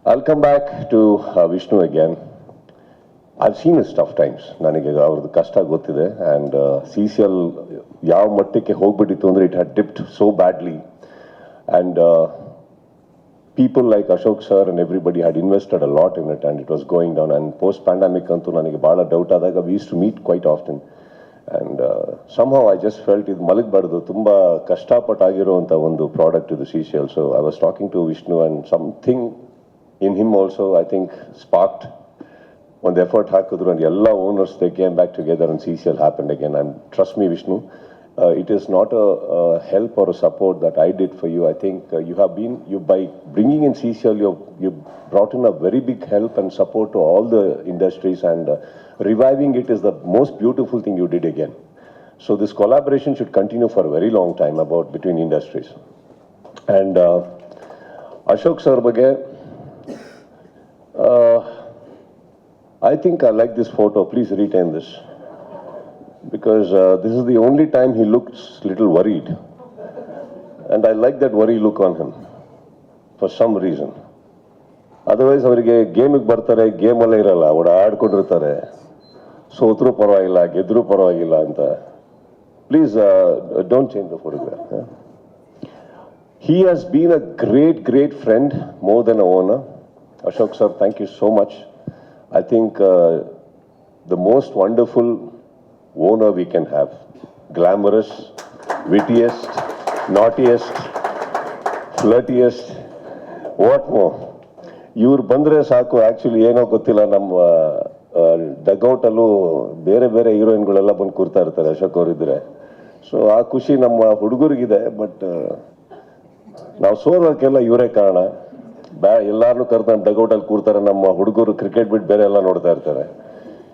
I'll come back to Vishnu again. I've seen his tough times. ನನಗೆ ಅವ್ರದ್ದು ಕಷ್ಟ ಗೊತ್ತಿದೆ and CCL ಯಾವ ಮಟ್ಟಕ್ಕೆ ಹೋಗ್ಬಿಟ್ಟಿತ್ತು ಅಂದ್ರೆ it had dipped so badly and people like Ashok sir and everybody had invested a lot in it and it was going down and post pandemic ಅಂತೂ ನನಗೆ ಬಹಳ ಡೌಟ್ ಆದಾಗ we used to meet quite often and somehow I just felt ಇದು ಮಲಗಬಾರ್ದು ತುಂಬಾ ಕಷ್ಟಪಟ್ಟಾಗಿರುವಂತ ಒಂದು product ಇದು CCL. So I was talking to Vishnu and something in him also I think sparked one effort ಹಾಕಿದ್ರು and ಎಲ್ಲ owners they came back together and CCL happened again. And trust me Vishnu, it is not a help or a support that I did for you. I think you by bringing in CCL you brought in a very big help and support to all the industries and reviving it is the most beautiful thing you did again. So this collaboration should continue for a very long time between industries. And Ashok sir ಬಗ್ಗೆ I think I like this photo. Please retain this. Because this is the only time he looks little worried. And I like that worry look on him. For some reason. Otherwise, ಅವರಿಗೆ ಗೇಮಿಗೆ ಬರ್ತಾರೆ, ಗೇಮಲ್ಲೇ ಇರಲ್ಲ, ಆಡ್ಕೊಂಡಿರ್ತಾರೆ, ಸೋತ್ರೂ ಪರವಾಗಿಲ್ಲ, ಗೆದ್ರೂ ಪರವಾಗಿಲ್ಲ ಅಂತ. Please don't change the photograph. He has been a great friend, more than a owner. Ashok sir, thank you so much. I think the most wonderful owner we can have. Glamorous, wittiest, naughtiest, flirtiest. What more? ಇವ್ರು ಬಂದರೆ ಸಾಕು. Actually ಏನೋ ಗೊತ್ತಿಲ್ಲ, ನಮ್ಮ ಡಗೌಟಲ್ಲೂ ಬೇರೆ ಬೇರೆ ಹೀರೋಯಿನ್ಗಳೆಲ್ಲ ಬಂದು ಕೂರ್ತಾ ಇರ್ತಾರೆ ಅಶೋಕ್ ಅವರಿದ್ದರೆ. ಸೊ ಆ ಖುಷಿ ನಮ್ಮ ಹುಡುಗರಿಗಿದೆ. ಬಟ್ ನಾವು ಸೋಲೋಕ್ಕೆಲ್ಲ ಇವರೇ ಕಾರಣ. ಎಲ್ಲಾರನ್ನೂ ಕರ್ತಾನೆ ಡಗೌಟಲ್ಲಿ ಕೂರ್ತಾರೆ. ನಮ್ಮ ಹುಡುಗರು ಕ್ರಿಕೆಟ್ ಬಿಟ್ಟು ಬೇರೆ ಎಲ್ಲ ನೋಡ್ತಾ ಇರ್ತಾರೆ.